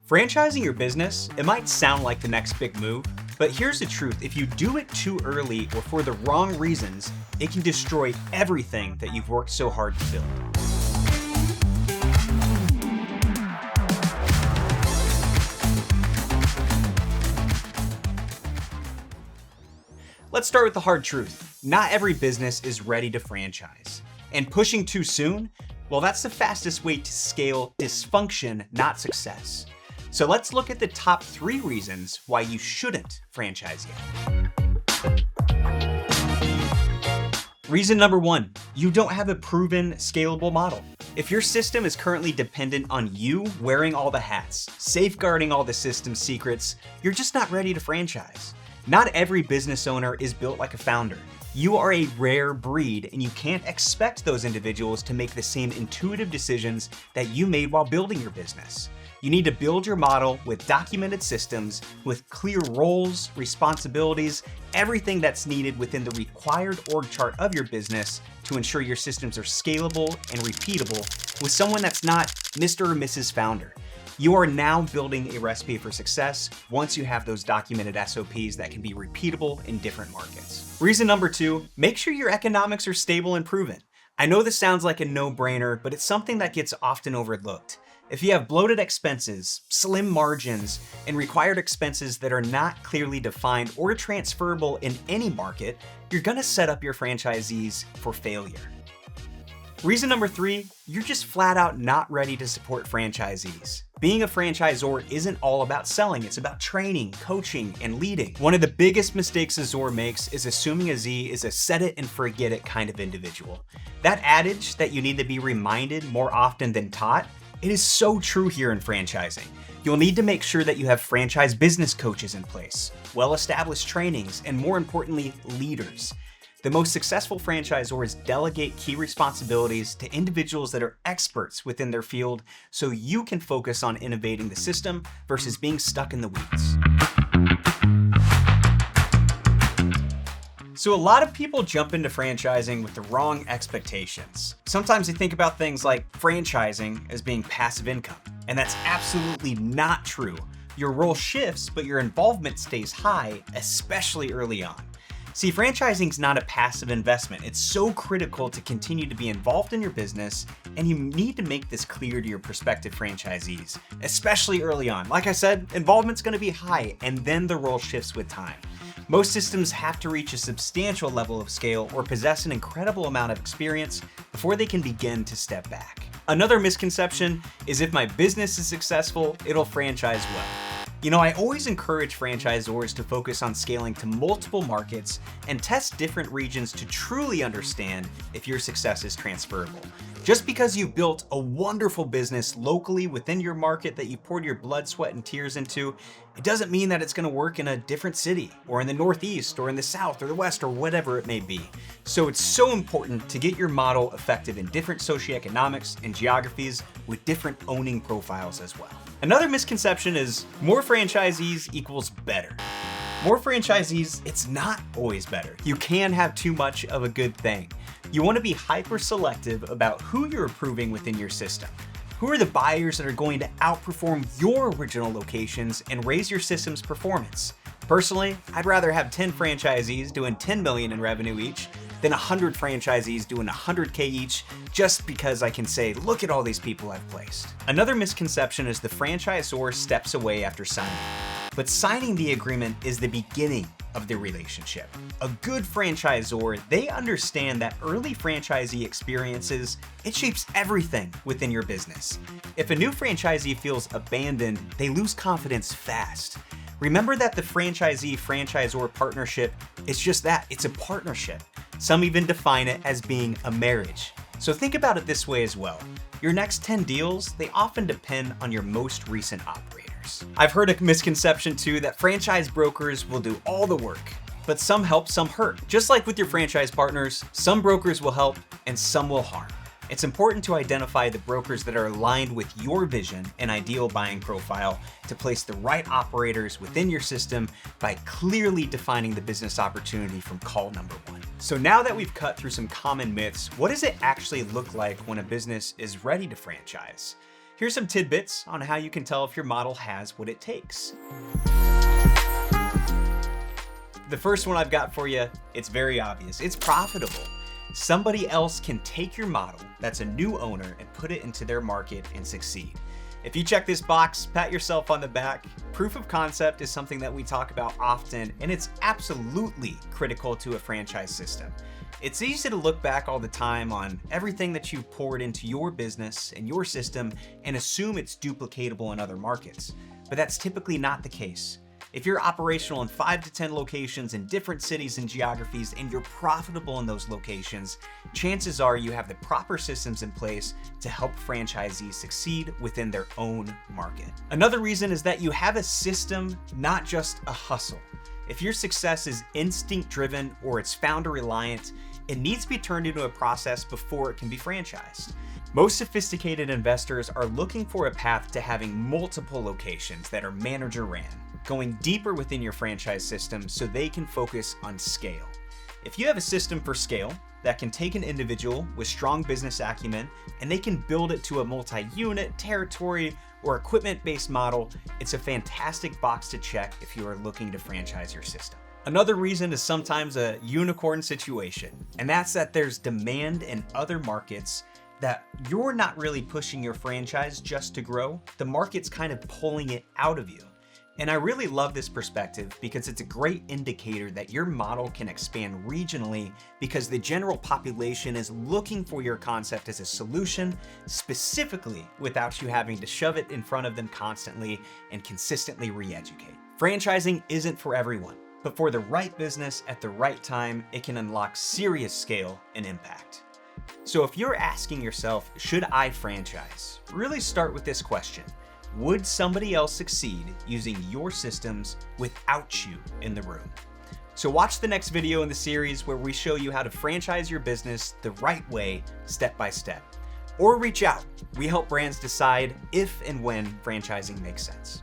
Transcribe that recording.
Franchising your business, it might sound like the next big move, but here's the truth. If you do it too early or for the wrong reasons, it can destroy everything that you've worked so hard to build. Let's start with the hard truth. Not every business is ready to franchise. And pushing too soon, well, that's the fastest way to scale dysfunction, not success. So let's look at the top 3 reasons why you shouldn't franchise yet. Reason number 1, you don't have a proven scalable model. If your system is currently dependent on you wearing all the hats, safeguarding all the system secrets, you're just not ready to franchise. Not every business owner is built like a founder. You are a rare breed, and you can't expect those individuals to make the same intuitive decisions that you made while building your business. You need to build your model with documented systems, with clear roles, responsibilities, everything that's needed within the required org chart of your business to ensure your systems are scalable and repeatable with someone that's not Mr. or Mrs. Founder. You are now building a recipe for success once you have those documented SOPs that can be repeatable in different markets. Reason number 2, make sure your economics are stable and proven. I know this sounds like a no-brainer, but it's something that gets often overlooked. If you have bloated expenses, slim margins, and required expenses that are not clearly defined or transferable in any market, you're gonna set up your franchisees for failure. Reason number 3, you're just flat out not ready to support franchisees. Being a franchisor isn't all about selling, it's about training, coaching, and leading. One of the biggest mistakes a Zor makes is assuming a Z is a set it and forget it kind of individual. That adage that you need to be reminded more often than taught, it is so true here in franchising. You'll need to make sure that you have franchise business coaches in place, well-established trainings, and more importantly, leaders. The most successful franchisors delegate key responsibilities to individuals that are experts within their field so you can focus on innovating the system versus being stuck in the weeds. So a lot of people jump into franchising with the wrong expectations. Sometimes they think about things like franchising as being passive income, and that's absolutely not true. Your role shifts, but your involvement stays high, especially early on. See, franchising is not a passive investment. It's so critical to continue to be involved in your business, and you need to make this clear to your prospective franchisees, especially early on. Like I said, involvement's gonna be high, and then the role shifts with time. Most systems have to reach a substantial level of scale or possess an incredible amount of experience before they can begin to step back. Another misconception is if my business is successful, it'll franchise well. You know, I always encourage franchisors to focus on scaling to multiple markets and test different regions to truly understand if your success is transferable. Just because you've built a wonderful business locally within your market that you poured your blood, sweat, and tears into, it doesn't mean that it's gonna work in a different city, or in the Northeast, or in the South, or the West, or whatever it may be. So it's so important to get your model effective in different socioeconomics and geographies with different owning profiles as well. Another misconception is more franchisees equals better. More franchisees, it's not always better. You can have too much of a good thing. You want to be hyper selective about who you're approving within your system. Who are the buyers that are going to outperform your original locations and raise your system's performance? Personally, I'd rather have 10 franchisees doing 10 million in revenue each than 100 franchisees doing 100K each, just because I can say, look at all these people I've placed. Another misconception is the franchisor steps away after signing. But signing the agreement is the beginning of the relationship. A good franchisor, they understand that early franchisee experiences, it shapes everything within your business. If a new franchisee feels abandoned, they lose confidence fast. Remember that the franchisee-franchisor partnership is just that, it's a partnership. Some even define it as being a marriage. So think about it this way as well. Your next 10 deals, they often depend on your most recent operators. I've heard a misconception too that franchise brokers will do all the work, but some help, some hurt. Just like with your franchise partners, some brokers will help and some will harm. It's important to identify the brokers that are aligned with your vision and ideal buying profile to place the right operators within your system by clearly defining the business opportunity from call number 1. So now that we've cut through some common myths, what does it actually look like when a business is ready to franchise? Here's some tidbits on how you can tell if your model has what it takes. The first one I've got for you, it's very obvious. It's profitable. Somebody else can take your model that's a new owner and put it into their market and succeed. If you check this box, pat yourself on the back. Proof of concept is something that we talk about often, and it's absolutely critical to a franchise system. It's easy to look back all the time on everything that you've poured into your business and your system and assume it's duplicatable in other markets, but that's typically not the case. If you're operational in 5 to 10 locations in different cities and geographies and you're profitable in those locations, chances are you have the proper systems in place to help franchisees succeed within their own market. Another reason is that you have a system, not just a hustle. If your success is instinct-driven or it's founder-reliant, it needs to be turned into a process before it can be franchised. Most sophisticated investors are looking for a path to having multiple locations that are manager-ran, going deeper within your franchise system so they can focus on scale. If you have a system for scale that can take an individual with strong business acumen and they can build it to a multi-unit, territory, or equipment-based model, it's a fantastic box to check if you are looking to franchise your system. Another reason is sometimes a unicorn situation, and that's that there's demand in other markets that you're not really pushing your franchise just to grow. The market's kind of pulling it out of you. And I really love this perspective because it's a great indicator that your model can expand regionally because the general population is looking for your concept as a solution, specifically without you having to shove it in front of them constantly and consistently re-educate. Franchising isn't for everyone, but for the right business at the right time, it can unlock serious scale and impact. So if you're asking yourself, should I franchise? Really start with this question. Would somebody else succeed using your systems without you in the room? So watch the next video in the series where we show you how to franchise your business the right way, step by step. Or reach out. We help brands decide if and when franchising makes sense.